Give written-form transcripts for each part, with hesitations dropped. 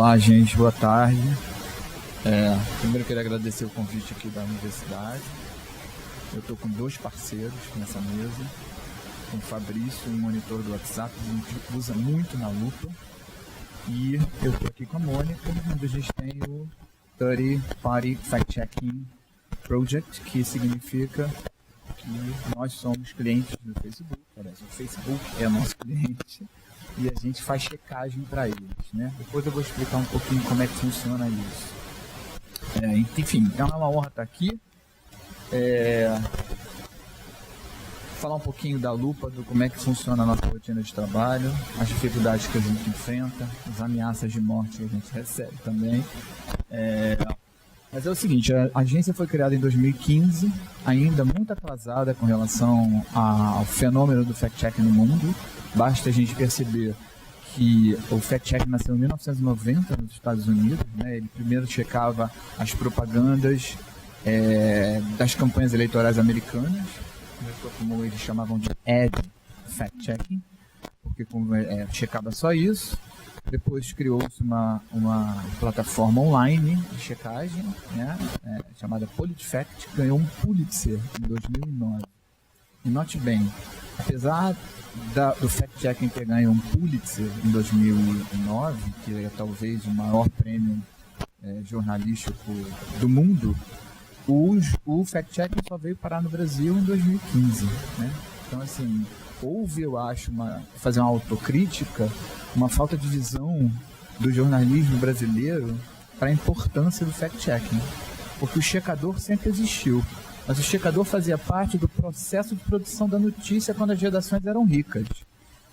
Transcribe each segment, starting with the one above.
Olá, gente, boa tarde. Primeiro eu queria agradecer o convite aqui da universidade. Eu estou com 2 parceiros nessa mesa, com o Fabrício, um monitor do WhatsApp, que a gente usa muito na lupa. E eu estou aqui com a Mônica, onde a gente tem o 30 Party Fact Checking Project, que significa que nós somos clientes do Facebook. Parece, o Facebook é nosso cliente e a gente faz checagem para eles, né? Depois eu vou explicar um pouquinho como é que funciona isso. Enfim, é uma honra estar aqui. Falar um pouquinho da lupa, do como é que funciona a nossa rotina de trabalho, as dificuldades que a gente enfrenta, as ameaças de morte que a gente recebe também. Mas é o seguinte, a agência foi criada em 2015, ainda muito atrasada com relação ao fenômeno do fact-check no mundo. Basta a gente perceber que o fact-check nasceu em 1990 nos Estados Unidos, né? Ele primeiro checava as propagandas das campanhas eleitorais americanas, como eles chamavam de ad fact-checking, porque checava só isso. Depois criou-se uma plataforma online de checagem, né, chamada PolitiFact, que ganhou um Pulitzer em 2009. E note bem, apesar do fact-checking ter ganho um Pulitzer em 2009, que é talvez o maior prêmio jornalístico do mundo, o fact-checking só veio parar no Brasil em 2015, né? Então, assim, houve, eu acho, fazer uma autocrítica, uma falta de visão do jornalismo brasileiro para a importância do fact-checking. Porque o checador sempre existiu, mas o checador fazia parte do processo de produção da notícia quando as redações eram ricas.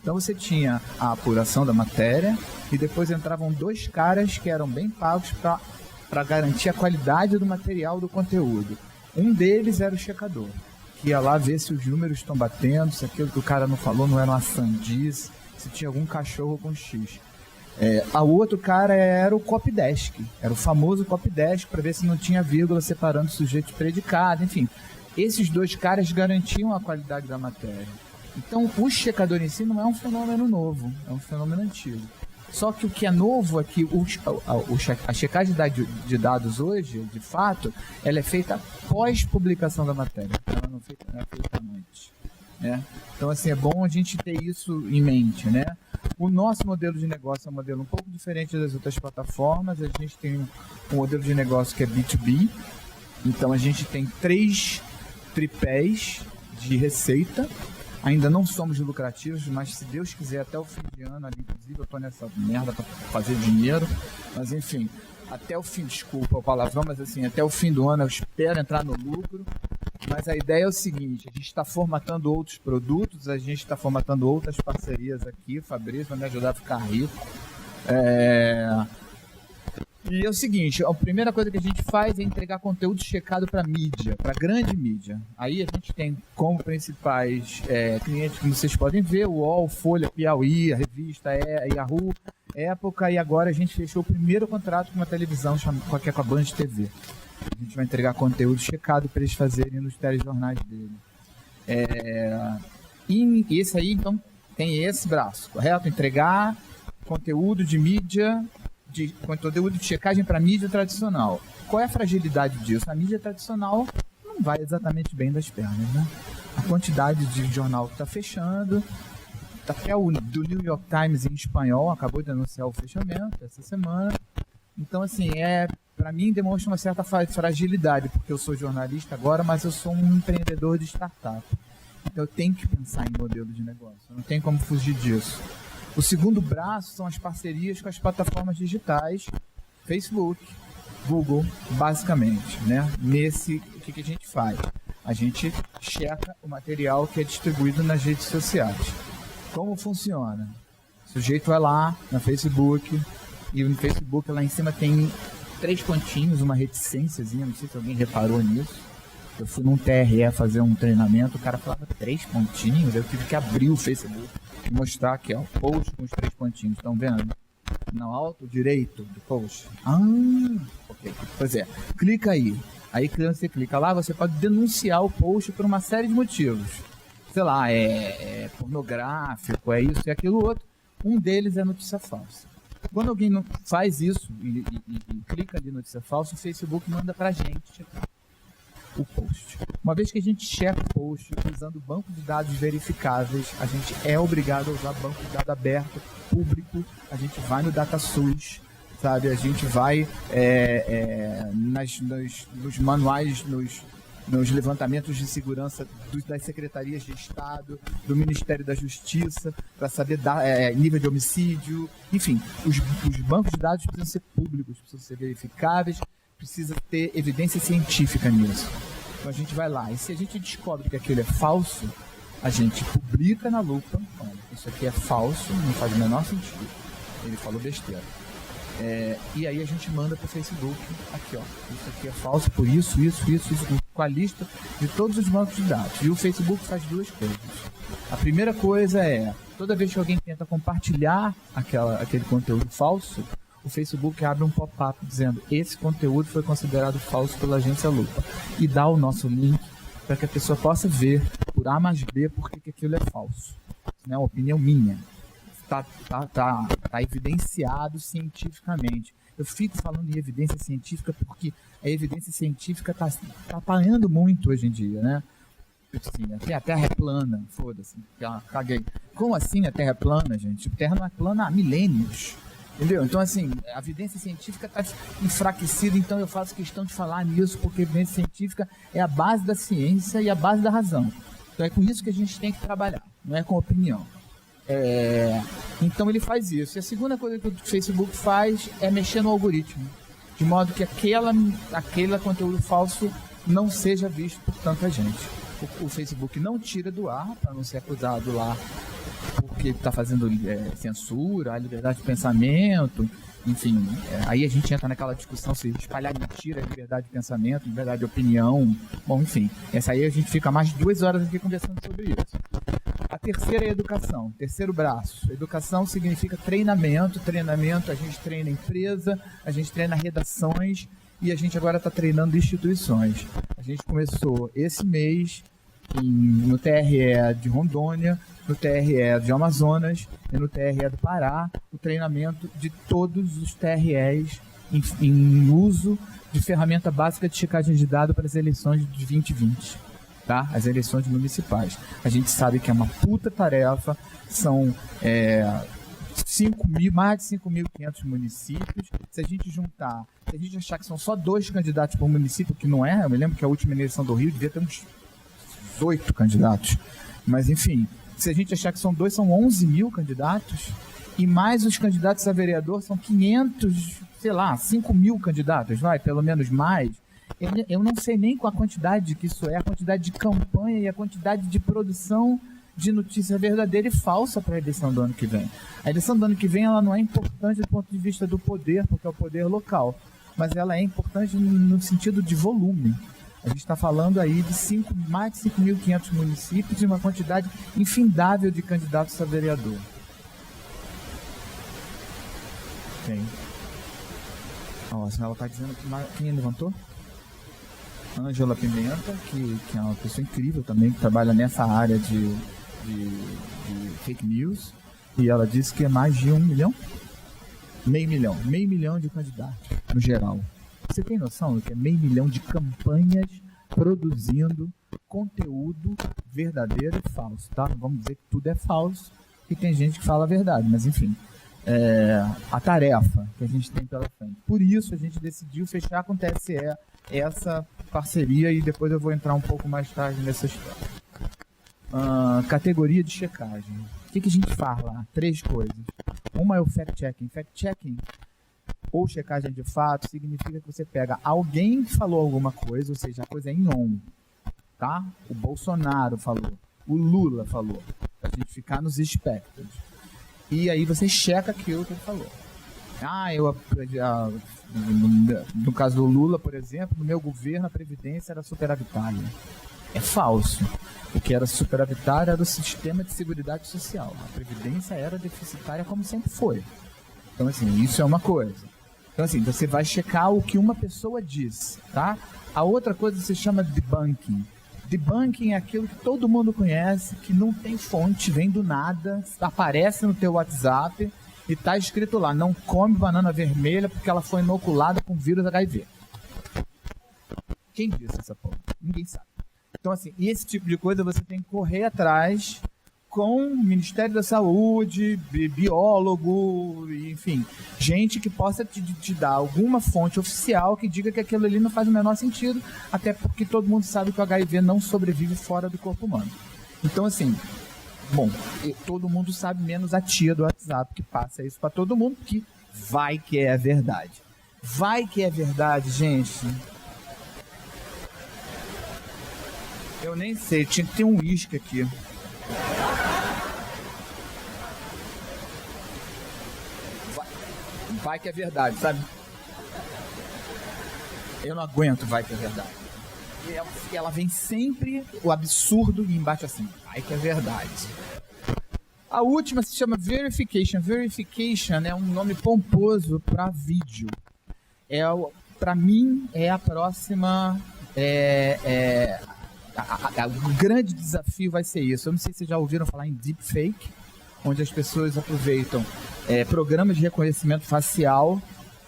Então você tinha a apuração da matéria e depois entravam 2 caras que eram bem pagos para garantir a qualidade do material, do conteúdo. Um deles era o checador, que ia lá ver se os números estão batendo, se aquilo que o cara não falou não era uma sandice, se tinha algum cachorro com X. O outro cara era o copydesk, era o famoso copydesk, para ver se não tinha vírgula separando sujeito de predicado, enfim. Esses 2 caras garantiam a qualidade da matéria. Então, o checador em si não é um fenômeno novo, é um fenômeno antigo. Só que o que é novo é que a checagem de dados hoje, de fato, ela é feita pós-publicação da matéria. Ela não é feita antes, né? Então, assim, é bom a gente ter isso em mente, né? O nosso modelo de negócio é um modelo um pouco diferente das outras plataformas. A gente tem um modelo de negócio que é B2B. Então, a gente tem 3 tripés de receita. Ainda não somos lucrativos, mas se Deus quiser, até o fim de ano, ali, inclusive eu tô nessa merda para fazer dinheiro, mas enfim, até o fim, desculpa o palavrão, mas assim, até o fim do ano eu espero entrar no lucro. Mas a ideia é o seguinte, a gente está formatando outros produtos, a gente está formatando outras parcerias aqui, o Fabrício vai me ajudar a ficar rico. E é o seguinte, a primeira coisa que a gente faz é entregar conteúdo checado para mídia, para grande mídia. Aí a gente tem como principais clientes, como vocês podem ver, o UOL, Folha, Piauí, a revista Yahoo, Época, e agora a gente fechou o primeiro contrato com uma televisão, que é com a Band TV. A gente vai entregar conteúdo checado para eles fazerem nos telejornais dele. E esse aí, então, tem esse braço, correto? Entregar conteúdo de mídia, conteúdo de checagem para mídia tradicional. Qual é a fragilidade disso? A mídia tradicional não vai exatamente bem das pernas, né? A quantidade de jornal que está fechando, até o do New York Times em espanhol acabou de anunciar o fechamento essa semana. Então, assim, para mim demonstra uma certa fragilidade, porque eu sou jornalista agora, mas eu sou um empreendedor de startup. Então eu tenho que pensar em modelo de negócio, não tem como fugir disso. O segundo braço são as parcerias com as plataformas digitais, Facebook, Google, basicamente, né? O que a gente faz? A gente checa o material que é distribuído nas redes sociais. Como funciona? O sujeito vai lá no Facebook, e no Facebook lá em cima tem 3 pontinhos, uma reticênciazinha, não sei se alguém reparou nisso. Eu fui num TRE fazer um treinamento, o cara falava 3 pontinhos, eu tive que abrir o Facebook e mostrar aqui, ó, o post com os 3 pontinhos, estão vendo? No alto direito do post. Ok. Pois é, clica aí. Aí você clica lá, você pode denunciar o post por uma série de motivos. Sei lá, é pornográfico, é isso e aquilo outro. Um deles é notícia falsa. Quando alguém não faz isso e clica ali notícia falsa, o Facebook manda pra gente checar o post. Uma vez que a gente checa o post usando banco de dados verificáveis, a gente é obrigado a usar banco de dados aberto, público, a gente vai no DataSUS, sabe? A gente vai nos manuais, nos levantamentos de segurança das secretarias de Estado, do Ministério da Justiça, para saber nível de homicídio, enfim, os bancos de dados precisam ser públicos, precisam ser verificáveis, precisa ter evidência científica nisso. Então a gente vai lá, e se a gente descobre que aquilo é falso, a gente publica na lupa, isso aqui é falso, não faz o menor sentido, ele falou besteira. E aí a gente manda para o Facebook, aqui ó, isso aqui é falso por isso, com a lista de todos os bancos de dados. E o Facebook faz duas coisas. A primeira coisa é, toda vez que alguém tenta compartilhar aquele conteúdo falso, o Facebook abre um pop-up dizendo, esse conteúdo foi considerado falso pela agência Lupa, e dá o nosso link para que a pessoa possa ver, por A mais B, porque aquilo é falso. Isso não é uma opinião minha. Tá evidenciado cientificamente. Eu fico falando em evidência científica porque a evidência científica está apanhando muito hoje em dia, né? Assim, a Terra é plana, foda-se, caguei. Como assim a Terra é plana, gente? A Terra não é plana há milênios, entendeu? Então, assim, a evidência científica está enfraquecida, então eu faço questão de falar nisso, porque a evidência científica é a base da ciência e a base da razão. Então é com isso que a gente tem que trabalhar, não é com opinião. Então ele faz isso. E a segunda coisa que o Facebook faz é mexer no algoritmo, de modo que aquele conteúdo falso não seja visto por tanta gente. O Facebook não tira do ar, para não ser acusado lá porque está fazendo censura, a liberdade de pensamento, enfim, aí a gente entra naquela discussão se espalhar mentira é liberdade de pensamento, liberdade de opinião, bom, enfim, essa aí a gente fica mais de 2 horas aqui conversando sobre isso. A terceira é a educação, terceiro braço. Educação significa treinamento, a gente treina empresa, a gente treina redações e a gente agora está treinando instituições. A gente começou esse mês no TRE de Rondônia, no TRE de Amazonas e no TRE do Pará, o treinamento de todos os TREs em uso de ferramenta básica de checagem de dados para as eleições de 2020. Tá? As eleições municipais. A gente sabe que é uma puta tarefa, são mais de 5.500 municípios. Se a gente achar que são só 2 candidatos por município, que não é, eu me lembro que a última eleição do Rio devia ter uns 8 candidatos. Mas enfim, se a gente achar que são 2, são 11 mil candidatos, e mais os candidatos a vereador são 500, 5 mil candidatos, pelo menos mais. Eu não sei nem com a quantidade que isso é, a quantidade de campanha e a quantidade de produção de notícia verdadeira e falsa para a eleição do ano que vem. A eleição do ano que vem ela não é importante do ponto de vista do poder, porque é o poder local, mas ela é importante no sentido de volume. A gente está falando aí de mais de 5.500 municípios e uma quantidade infindável de candidatos a vereador. Bem. Ela está dizendo que quem levantou? Ângela Pimenta, que é uma pessoa incrível também, que trabalha nessa área de fake news, e ela disse que é mais de 1 milhão? Meio milhão de candidatos, no geral. Você tem noção do que é 500 mil de campanhas produzindo conteúdo verdadeiro e falso, tá? Vamos dizer que tudo é falso, e tem gente que fala a verdade, mas enfim. A tarefa que a gente tem pela frente. Por isso a gente decidiu fechar com o TSE essa parceria e depois eu vou entrar um pouco mais tarde nessa história. Categoria de checagem. O que a gente faz lá? 3 coisas. Uma é o fact-checking. Fact-checking ou checagem de fato significa que você pega alguém que falou alguma coisa, ou seja, a coisa é em on, tá? O Bolsonaro falou, o Lula falou, pra gente ficar nos espectros. E aí você checa aquilo que ele falou. No caso do Lula, por exemplo, no meu governo a Previdência era superavitária. É falso. O que era superavitário era o sistema de seguridade social. A Previdência era deficitária como sempre foi. Então, assim, isso é uma coisa. Então, assim, você vai checar o que uma pessoa diz, tá? A outra coisa se chama debunking. Debunking é aquilo que todo mundo conhece, que não tem fonte, vem do nada, aparece no teu WhatsApp e tá escrito lá, não come banana vermelha porque ela foi inoculada com vírus HIV. Quem disse essa porra? Ninguém sabe. Então, assim, e esse tipo de coisa você tem que correr atrás com o Ministério da Saúde, biólogo, enfim, gente que possa te dar alguma fonte oficial que diga que aquilo ali não faz o menor sentido, até porque todo mundo sabe que o HIV não sobrevive fora do corpo humano. Então, assim, bom, todo mundo sabe, menos a tia do WhatsApp, que passa isso para todo mundo, que vai que é verdade. Vai que é verdade, gente. Eu nem sei, tinha que ter um uísque aqui. Vai que é verdade, sabe? Eu não aguento vai que é verdade. E ela vem sempre o absurdo e embaixo assim, vai que é verdade. A última se chama Verification. Verification é um nome pomposo para vídeo. Para mim, é a próxima... O grande desafio vai ser isso. Eu não sei se vocês já ouviram falar em deepfake, onde as pessoas aproveitam programas de reconhecimento facial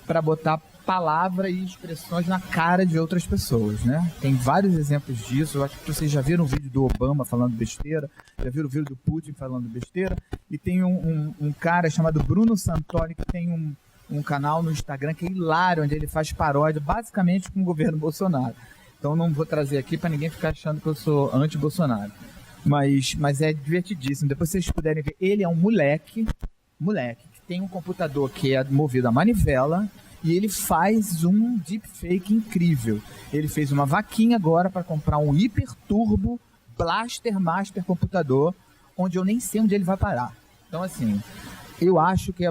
para botar palavras e expressões na cara de outras pessoas, né? Tem vários exemplos disso. Eu acho que vocês já viram o vídeo do Obama falando besteira, já viram o vídeo do Putin falando besteira, e tem um cara chamado Bruno Santoro que tem um canal no Instagram que é hilário, onde ele faz paródia basicamente com o governo Bolsonaro. Então não vou trazer aqui para ninguém ficar achando que eu sou anti-Bolsonaro. Mas é divertidíssimo. Depois vocês puderem ver, ele é um moleque que tem um computador que é movido a manivela e ele faz um deepfake incrível. Ele fez uma vaquinha agora para comprar um hiper turbo Blaster Master computador, onde eu nem sei onde ele vai parar. Então, assim, eu acho que é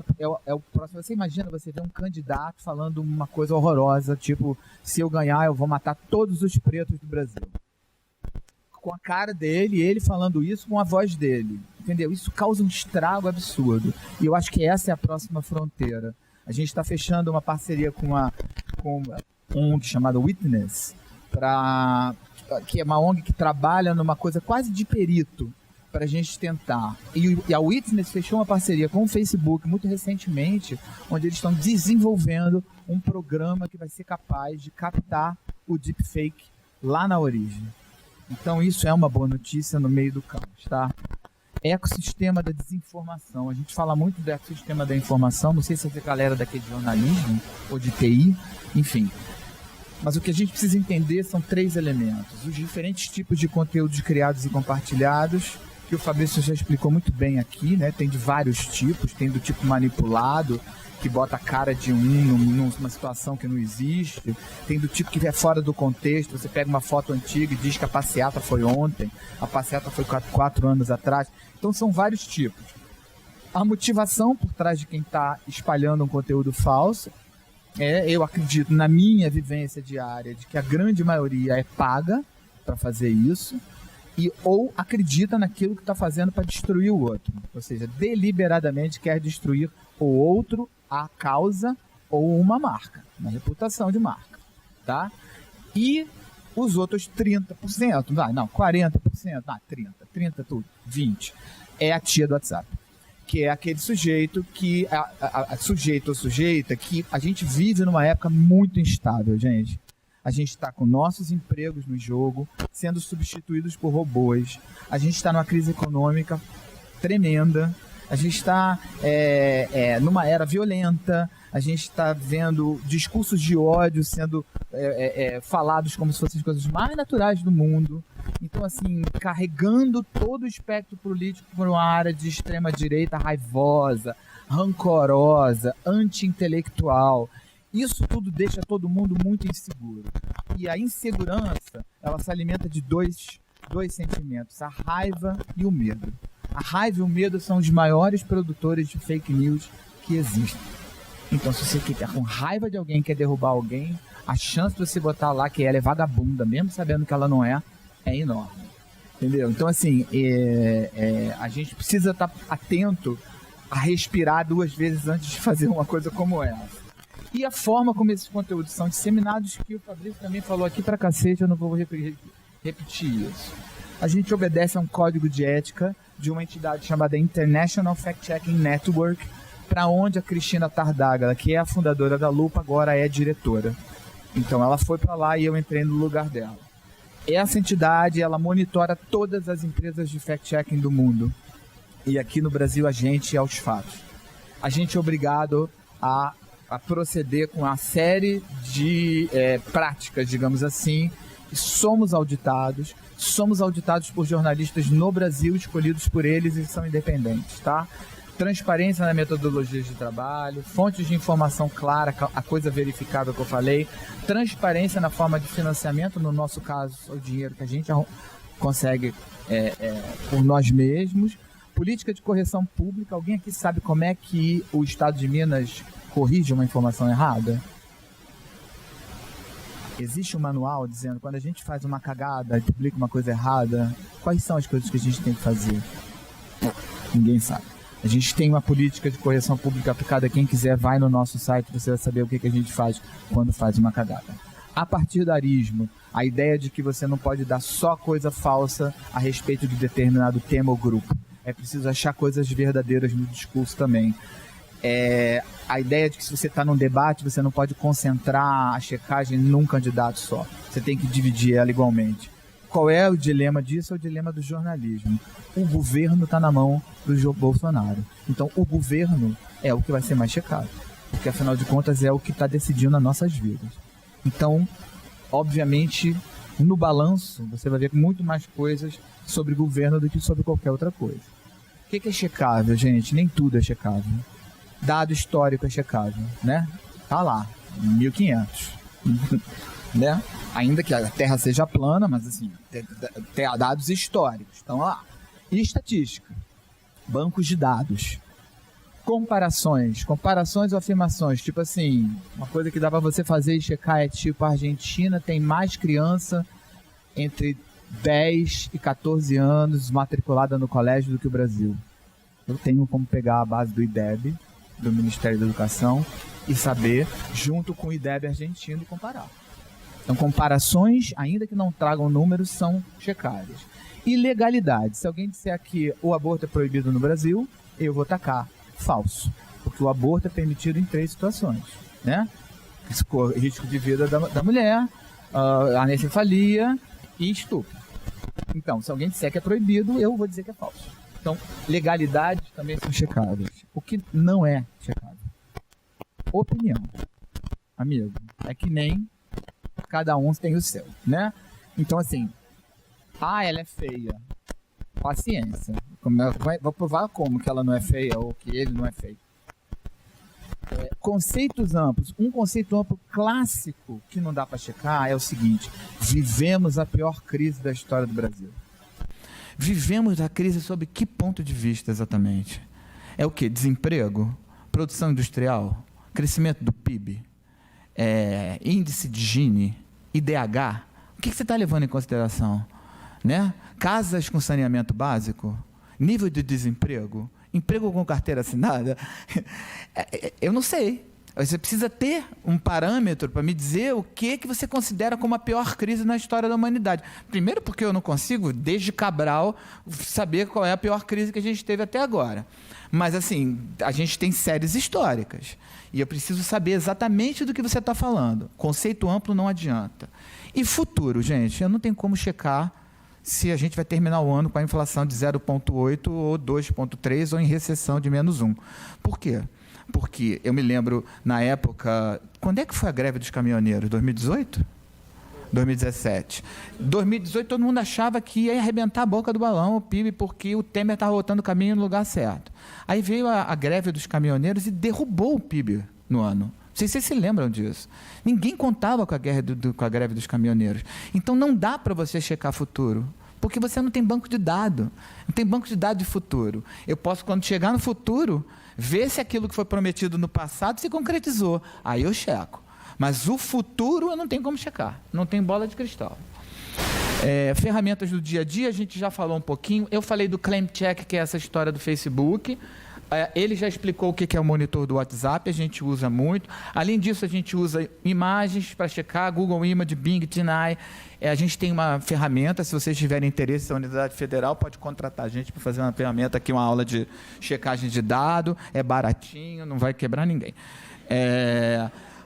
o próximo. Você imagina você ver um candidato falando uma coisa horrorosa, tipo, se eu ganhar eu vou matar todos os pretos do Brasil. Com a cara dele, ele falando isso com a voz dele, entendeu? Isso causa um estrago absurdo. E eu acho que essa é a próxima fronteira. A gente está fechando uma parceria com uma ONG chamada Witness, que é uma ONG que trabalha numa coisa quase de perito, para a gente tentar. E a Witness fechou uma parceria com o Facebook muito recentemente, onde eles estão desenvolvendo um programa que vai ser capaz de captar o deepfake lá na origem. Então isso é uma boa notícia no meio do caos, tá? Ecossistema da desinformação. A gente fala muito do ecossistema da informação, não sei se é a galera daqui de jornalismo ou de TI, enfim. Mas o que a gente precisa entender são 3 elementos. Os diferentes tipos de conteúdos criados e compartilhados, que o Fabrício já explicou muito bem aqui, né? Tem de vários tipos, tem do tipo manipulado, que bota a cara de numa situação que não existe, tem do tipo que é fora do contexto, você pega uma foto antiga e diz que a passeata foi ontem, a passeata foi 4 anos atrás. Então são vários tipos. A motivação por trás de quem está espalhando um conteúdo falso, eu acredito, na minha vivência diária, de que a grande maioria é paga para fazer isso, ou acredita naquilo que está fazendo para destruir o outro. Ou seja, deliberadamente quer destruir o outro, a causa ou uma marca, uma reputação de marca, tá? E os outros 30%, não, 40%, 30% tudo, 20%, é a tia do WhatsApp, que é aquele sujeito que, sujeito ou sujeita, que a gente vive numa época muito instável, gente. A gente está com nossos empregos no jogo, sendo substituídos por robôs, a gente está numa crise econômica tremenda, a gente está numa era violenta, a gente está vendo discursos de ódio sendo falados como se fossem as coisas mais naturais do mundo. Então, assim, carregando todo o espectro político por uma área de extrema-direita raivosa, rancorosa, anti-intelectual. Isso tudo deixa todo mundo muito inseguro. E a insegurança, ela se alimenta de dois sentimentos, a raiva e o medo. A raiva e o medo são os maiores produtores de fake news que existem. Então, se você ficar com raiva de alguém, quer derrubar alguém, a chance de você botar lá que ela é vagabunda, mesmo sabendo que ela não é enorme. Entendeu? Então, assim, a gente precisa estar atento a respirar 2 vezes antes de fazer uma coisa como essa. E a forma como esses conteúdos são disseminados, que o Fabrício também falou aqui pra cacete, eu não vou repetir isso. A gente obedece a um código de ética de uma entidade chamada International Fact-Checking Network, para onde a Cristina Tardágala, que é a fundadora da Lupa, agora é diretora. Então ela foi para lá e eu entrei no lugar dela. Essa entidade, ela monitora todas as empresas de fact-checking do mundo. E aqui no Brasil a gente é aos fatos. A gente é obrigado a proceder com uma série de práticas, digamos assim. E somos auditados por jornalistas no Brasil, escolhidos por eles e são independentes, tá? Transparência na metodologia de trabalho, fontes de informação clara, a coisa verificável que eu falei, transparência na forma de financiamento, no nosso caso, o dinheiro que a gente consegue por nós mesmos, política de correção pública. Alguém aqui sabe como é que o Estado de Minas corrige uma informação errada? Existe um manual dizendo, quando a gente faz uma cagada e publica uma coisa errada, quais são as coisas que a gente tem que fazer? Ninguém sabe. A gente tem uma política de correção pública aplicada. Quem quiser, vai no nosso site, você vai saber o que a gente faz quando faz uma cagada. Apartidarismo, a ideia de que você não pode dar só coisa falsa a respeito de determinado tema ou grupo. É preciso achar coisas verdadeiras no discurso também. A ideia de que se você está num debate, você não pode concentrar a checagem num candidato só. Você tem que dividir ela igualmente. Qual é o dilema disso? É o dilema do jornalismo. O governo está na mão do Bolsonaro. Então, o governo é o que vai ser mais checado. Porque, afinal de contas, é o que está decidindo nas nossas vidas. Então, obviamente, no balanço, você vai ver muito mais coisas sobre governo do que sobre qualquer outra coisa. O que é checável, gente? Nem tudo é checável. Dado histórico é checável, né? Tá lá, 1500. Né? Ainda que a Terra seja plana, mas assim, tem dados históricos, estão lá. E estatística, bancos de dados, comparações ou afirmações, tipo assim, uma coisa que dá para você fazer e checar é tipo, a Argentina tem mais criança entre 10 e 14 anos matriculada no colégio do que o Brasil. Eu tenho como pegar a base do IDEB, do Ministério da Educação, e saber, junto com o IDEB argentino, e comparar. Então, comparações, ainda que não tragam números, são checáveis. E legalidade. Se alguém disser que o aborto é proibido no Brasil, eu vou tacar falso. Porque o aborto é permitido em 3 situações, né? Risco de vida da mulher, anencefalia e estupro. Então, se alguém disser que é proibido, eu vou dizer que é falso. Então, legalidades também são checáveis. O que não é checável? Opinião. Amigo, é que nem cada um tem o seu, né? Então, assim, ela é feia. Paciência. Vou provar como que ela não é feia ou que ele não é feio. Conceitos amplos. Um conceito amplo clássico que não dá para checar é o seguinte: vivemos a pior crise da história do Brasil. Vivemos a crise sob que ponto de vista exatamente? É o quê? Desemprego? Produção industrial? Crescimento do PIB? Índice de Gini? IDH? O que você está levando em consideração? Né? Casas com saneamento básico? Nível de desemprego? Emprego com carteira assinada? Eu não sei. Você precisa ter um parâmetro para me dizer o que você considera como a pior crise na história da humanidade. Primeiro porque eu não consigo, desde Cabral, saber qual é a pior crise que a gente teve até agora. Mas, assim, a gente tem séries históricas. E eu preciso saber exatamente do que você está falando. Conceito amplo não adianta. E futuro, gente, eu não tenho como checar se a gente vai terminar o ano com a inflação de 0,8 ou 2,3 ou em recessão de -1. Por quê? Porque eu me lembro, na época... Quando é que foi a greve dos caminhoneiros? 2018? 2017. 2018, todo mundo achava que ia arrebentar a boca do balão, o PIB, porque o Temer estava botando o caminho no lugar certo. Aí veio a greve dos caminhoneiros e derrubou o PIB no ano. Não sei se vocês se lembram disso. Ninguém contava com a greve dos caminhoneiros. Então, não dá para você checar futuro, porque você não tem banco de dados. Não tem banco de dados de futuro. Eu posso, quando chegar no futuro, ver se aquilo que foi prometido no passado se concretizou. Aí eu checo. Mas o futuro eu não tenho como checar. Não tem bola de cristal. Ferramentas do dia a dia, a gente já falou um pouquinho. Eu falei do claim check, que é essa história do Facebook. Ele já explicou o que é o monitor do WhatsApp, a gente usa muito. Além disso, a gente usa imagens para checar, Google Image, Bing, TinEye. A gente tem uma ferramenta, se vocês tiverem interesse na Universidade Federal, pode contratar a gente para fazer uma ferramenta aqui, uma aula de checagem de dado, é baratinho, não vai quebrar ninguém.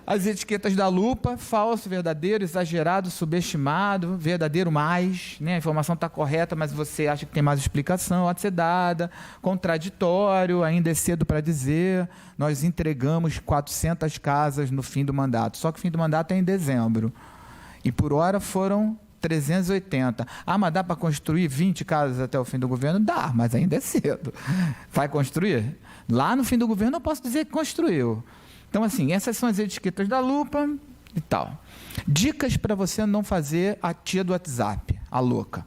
As etiquetas da lupa: falso, verdadeiro, exagerado, subestimado, verdadeiro mais, né? A informação está correta, mas você acha que tem mais explicação a ser dada, contraditório, ainda é cedo para dizer. Nós entregamos 400 casas no fim do mandato, só que o fim do mandato é em dezembro, e por hora foram 380. Mas dá para construir 20 casas até o fim do governo? Dá, mas ainda é cedo. Vai construir? Lá no fim do governo eu posso dizer que construiu. Então, assim, essas são as etiquetas da lupa e tal. Dicas para você não fazer a tia do WhatsApp, a louca.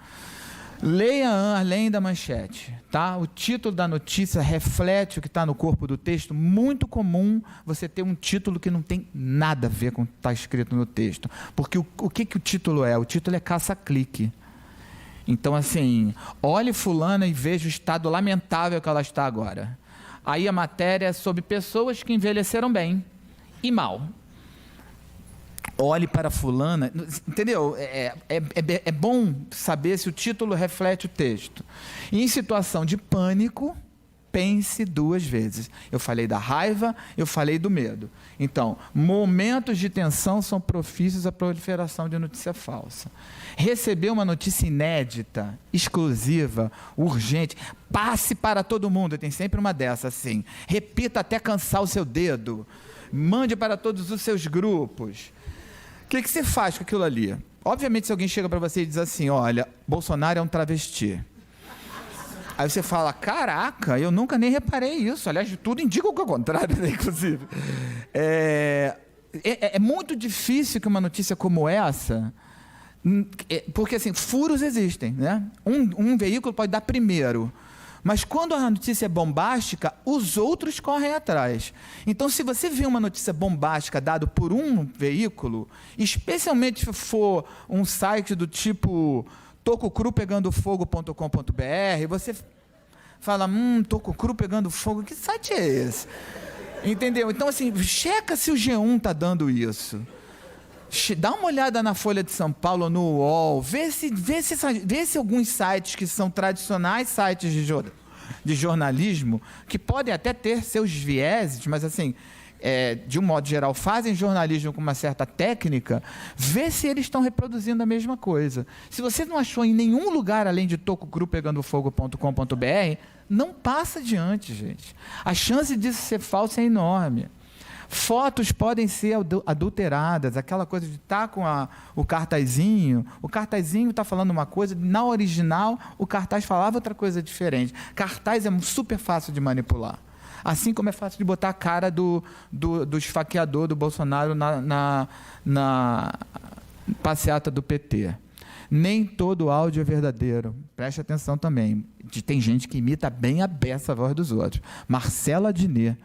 Leia além da manchete, tá? O título da notícia reflete o que está no corpo do texto. Muito comum você ter um título que não tem nada a ver com o que está escrito no texto. Porque o que o título é? O título é caça-clique. Então, assim, olhe fulana e veja o estado lamentável que ela está agora. Aí a matéria é sobre pessoas que envelheceram bem e mal. Olhe para fulana, entendeu? É bom saber se o título reflete o texto. E em situação de pânico, pense 2 vezes. Eu falei da raiva, eu falei do medo. Então, momentos de tensão são propícios à proliferação de notícia falsa. Receber uma notícia inédita, exclusiva, urgente, passe para todo mundo. Tem sempre uma dessas assim. Repita até cansar o seu dedo. Mande para todos os seus grupos. O que você faz com aquilo ali? Obviamente, se alguém chega para você e diz assim: olha, Bolsonaro é um travesti. Aí você fala: caraca, eu nunca nem reparei isso. Aliás, tudo indica o contrário, né, inclusive. É muito difícil que uma notícia como essa... Porque, assim, furos existem, né? Um veículo pode dar primeiro. Mas quando a notícia é bombástica, os outros correm atrás. Então, se você vê uma notícia bombástica dada por um veículo, especialmente se for um site do tipo tococrupegandofogO.com.br, você fala: Toco Cru pegando fogo, que site é esse? Entendeu? Então, assim, checa se o G1 está dando isso. Dá uma olhada na Folha de São Paulo, no UOL, vê se alguns sites que são tradicionais sites de jornalismo, que podem até ter seus vieses, mas, assim, de um modo geral, fazem jornalismo com uma certa técnica, vê se eles estão reproduzindo a mesma coisa. Se você não achou em nenhum lugar além de tococrupegandofogO.com.br, não passa adiante, gente. A chance disso ser falso é enorme. Fotos podem ser adulteradas, aquela coisa de estar com o cartazinho está falando uma coisa, na original o cartaz falava outra coisa diferente. Cartaz é super fácil de manipular. Assim como é fácil de botar a cara do esfaqueador do Bolsonaro na passeata do PT. Nem todo áudio é verdadeiro. Preste atenção também. Tem gente que imita bem a beça a voz dos outros. Marcela Diné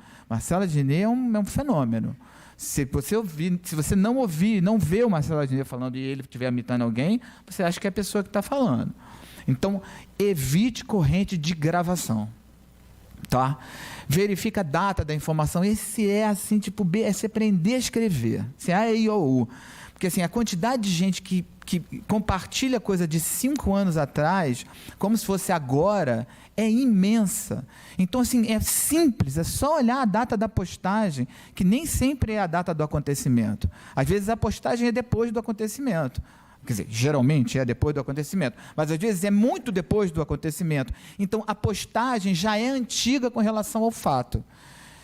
é um fenômeno. Se você não ouvir, não vê o Marcelo Diné falando e ele estiver imitando alguém, você acha que é a pessoa que está falando. Então, evite corrente de gravação. Tá? Verifica a data da informação. Esse é assim, tipo B, é você aprender a escrever. Se A, E, I, O, U. Porque, assim, a quantidade de gente que compartilha coisa de 5 anos atrás, como se fosse agora, é imensa. Então, assim, é simples, é só olhar a data da postagem, que nem sempre é a data do acontecimento. Às vezes a postagem é depois do acontecimento. Quer dizer, geralmente é depois do acontecimento, mas às vezes é muito depois do acontecimento. Então, a postagem já é antiga com relação ao fato.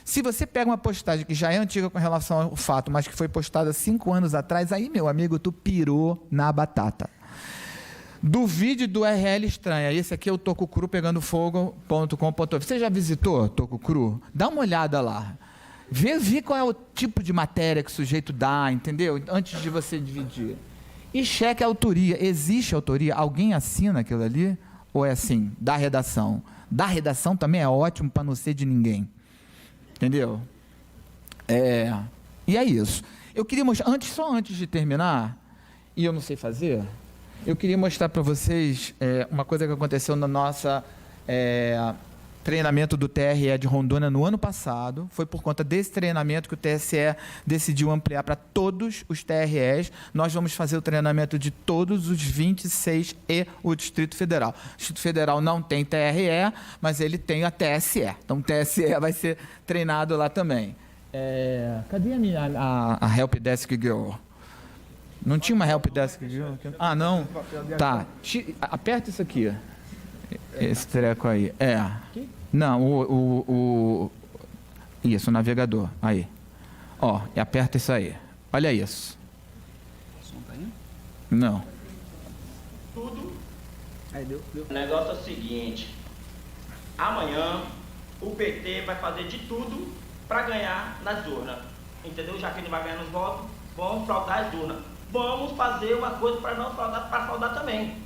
Se você pega uma postagem que já é antiga com relação ao fato, mas que foi postada 5 anos atrás, aí, meu amigo, tu pirou na batata. Duvide do URL estranha. Esse aqui é o tococrupegandofogO.com.br. Você já visitou Tococru? Dá uma olhada lá. Vê qual é o tipo de matéria que o sujeito dá, entendeu? Antes de você dividir. E cheque a autoria. Existe autoria? Alguém assina aquilo ali? Ou é assim, da redação? Da redação também é ótimo para não ser de ninguém. Entendeu? E é isso. Eu queria mostrar, antes de terminar, e eu não sei fazer, eu queria mostrar para vocês uma coisa que aconteceu na nossa treinamento do TRE de Rondônia no ano passado. Foi por conta desse treinamento que o TSE decidiu ampliar para todos os TREs. Nós vamos fazer o treinamento de todos os 26 e o Distrito Federal. O Distrito Federal não tem TRE, mas ele tem a TSE. Então, o TSE vai ser treinado lá também. Cadê a Help Desk Girl? Não tinha uma Help Desk Girl? Ah, não? Tá. Aperta isso aqui. Esse treco aí. Não, isso, o navegador. Aí. Ó, e aperta isso aí. Olha isso. O som tá indo? Não. Tudo. Aí deu. O negócio é o seguinte. Amanhã o PT vai fazer de tudo para ganhar nas urnas. Entendeu? Já que ele vai ganhar nos votos, vamos fraudar as urnas. Vamos fazer uma coisa para não fraudar, para fraudar também.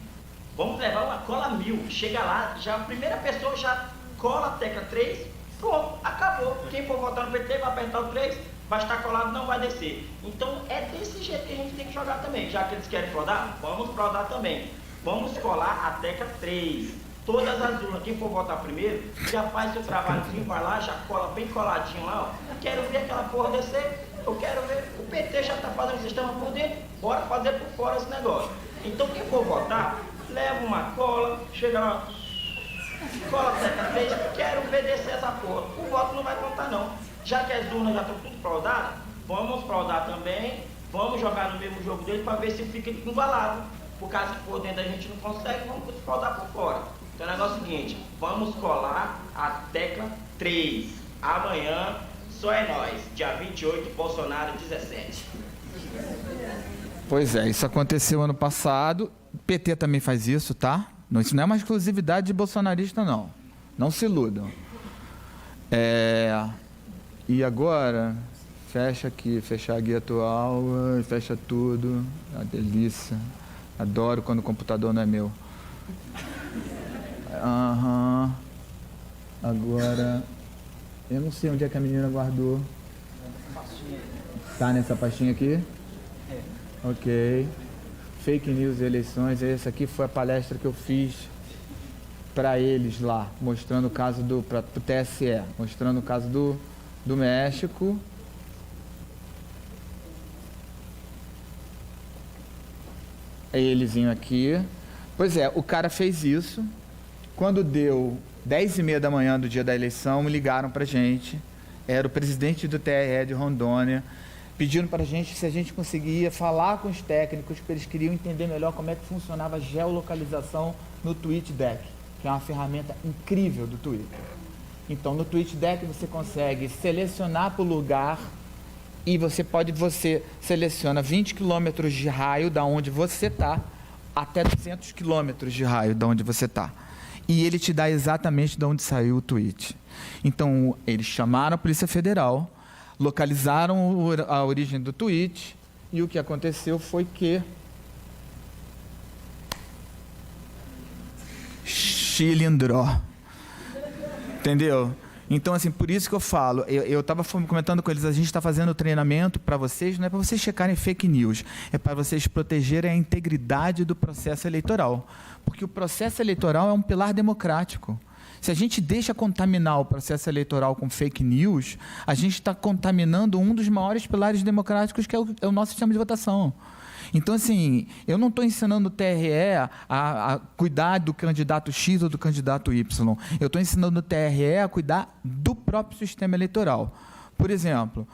Vamos levar uma cola 1000. Chega lá, já a primeira pessoa já cola a tecla 3, pronto, acabou. Quem for votar no PT vai apertar o 3, vai estar colado, não vai descer. Então é desse jeito que a gente tem que jogar também. Já que eles querem fraudar, vamos fraudar também. Vamos colar a tecla 3. Todas as urnas, quem for votar primeiro, já faz seu trabalhozinho, vai lá, já cola bem coladinho lá, ó. Quero ver aquela porra descer, eu quero ver. O PT já está fazendo o sistema por dentro, bora fazer por fora esse negócio. Então quem for votar, leva uma cola, chega lá, cola a tecla 3, quero ver descer essa porra. O voto não vai contar não. Já que as urnas já estão tudo fraudadas, vamos fraudar também, vamos jogar no mesmo jogo dele para ver se fica embalado. Por causa que por dentro a gente não consegue, vamos fraudar por fora. Então o negócio é o seguinte, vamos colar a tecla 3. Amanhã só é nós, dia 28, Bolsonaro 17. Pois é, isso aconteceu ano passado. O PT também faz isso, tá? Não, isso não é uma exclusividade de bolsonarista, não. Não se iludam. E agora, fecha aqui, fechar a guia atual, fecha tudo. A delícia. Adoro quando o computador não é meu. Agora, eu não sei onde é que a menina guardou. Tá nessa pastinha aqui? Ok. Fake news e eleições. Essa aqui foi a palestra que eu fiz para eles lá, mostrando o caso para o TSE, mostrando o caso do México. É elezinho aqui. Pois é, o cara fez isso. Quando deu 10h30 da manhã do dia da eleição, me ligaram para a gente. Era o presidente do TRE de Rondônia, pedindo para a gente se a gente conseguia falar com os técnicos, porque eles queriam entender melhor como é que funcionava a geolocalização no TweetDeck, que é uma ferramenta incrível do Twitter. Então, no TweetDeck você consegue selecionar por lugar e você seleciona 20 quilômetros de raio da onde você está até 200 quilômetros de raio da onde você está. E ele te dá exatamente de onde saiu o tweet. Então, eles chamaram a Polícia Federal, localizaram a origem do tweet, e o que aconteceu foi que chilindró. Entendeu? Então, assim, por isso que eu falo, eu estava comentando com eles, a gente está fazendo treinamento para vocês, não é para vocês checarem fake news, é para vocês protegerem a integridade do processo eleitoral. Porque o processo eleitoral é um pilar democrático. Se a gente deixa contaminar o processo eleitoral com fake news, a gente está contaminando um dos maiores pilares democráticos, que é o nosso sistema de votação. Então, assim, eu não estou ensinando o TRE a cuidar do candidato X ou do candidato Y. Eu estou ensinando o TRE a cuidar do próprio sistema eleitoral. Por exemplo,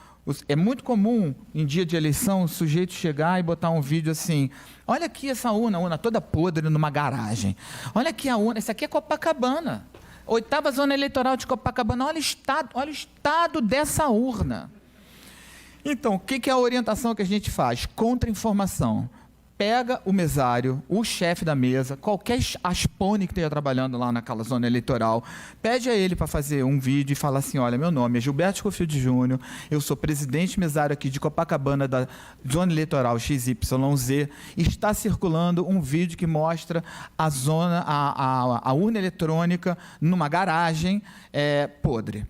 é muito comum, em dia de eleição, o sujeito chegar e botar um vídeo assim, olha aqui essa urna toda podre numa garagem. Olha aqui a urna, essa aqui é Copacabana. 8ª zona eleitoral de Copacabana, olha o estado dessa urna. Então, o que é a orientação que a gente faz? Contra-informação. Pega o mesário, o chefe da mesa, qualquer aspone que esteja trabalhando lá naquela zona eleitoral, pede a ele para fazer um vídeo e fala assim, olha, meu nome é Gilberto Scofield Júnior, eu sou presidente mesário aqui de Copacabana da zona eleitoral XYZ, está circulando um vídeo que mostra a urna eletrônica numa garagem podre.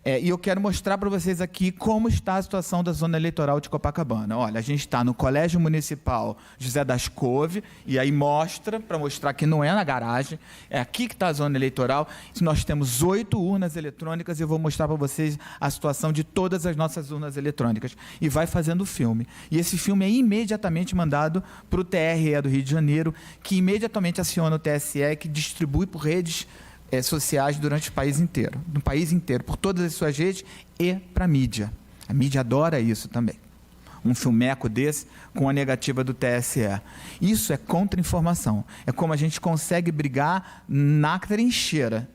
E eu quero mostrar para vocês aqui como está a situação da zona eleitoral de Copacabana. Olha, a gente está no Colégio Municipal José das Couve, e aí mostra, para mostrar que não é na garagem, é aqui que está a zona eleitoral. Nós temos 8 urnas eletrônicas e eu vou mostrar para vocês a situação de todas as nossas urnas eletrônicas. E vai fazendo o filme. E esse filme é imediatamente mandado para o TRE do Rio de Janeiro, que imediatamente aciona o TSE, que distribui por redes sociais durante o país inteiro, no país inteiro, por todas as suas redes e para a mídia. A mídia adora isso também. Um filmeco desse com a negativa do TSE. Isso é contra-informação. É como a gente consegue brigar na trincheira.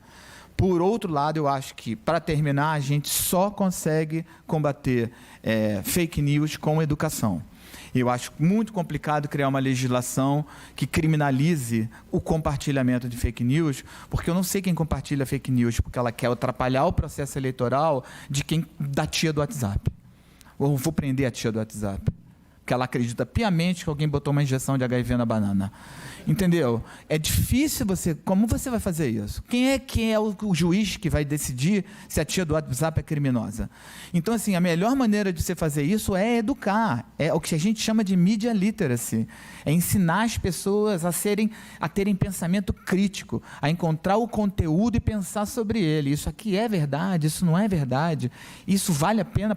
Por outro lado, eu acho que, para terminar, a gente só consegue combater fake news com educação. Eu acho muito complicado criar uma legislação que criminalize o compartilhamento de fake news, porque eu não sei quem compartilha fake news, porque ela quer atrapalhar o processo eleitoral da tia do WhatsApp. Ou vou prender a tia do WhatsApp, porque ela acredita piamente que alguém botou uma injeção de HIV na banana. Entendeu? É difícil você... Como você vai fazer isso? Quem é o juiz que vai decidir se a tia do WhatsApp é criminosa? Então, assim, a melhor maneira de você fazer isso é educar. É o que a gente chama de media literacy. É ensinar as pessoas a terem pensamento crítico, a encontrar o conteúdo e pensar sobre ele. Isso aqui é verdade, isso não é verdade. Isso vale a pena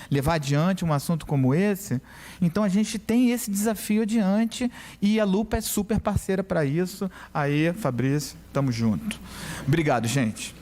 levar adiante um assunto como esse? Então, a gente tem esse desafio adiante e a Lupa é super parceira para isso. Aí, Fabrício, tamo junto. Obrigado, gente.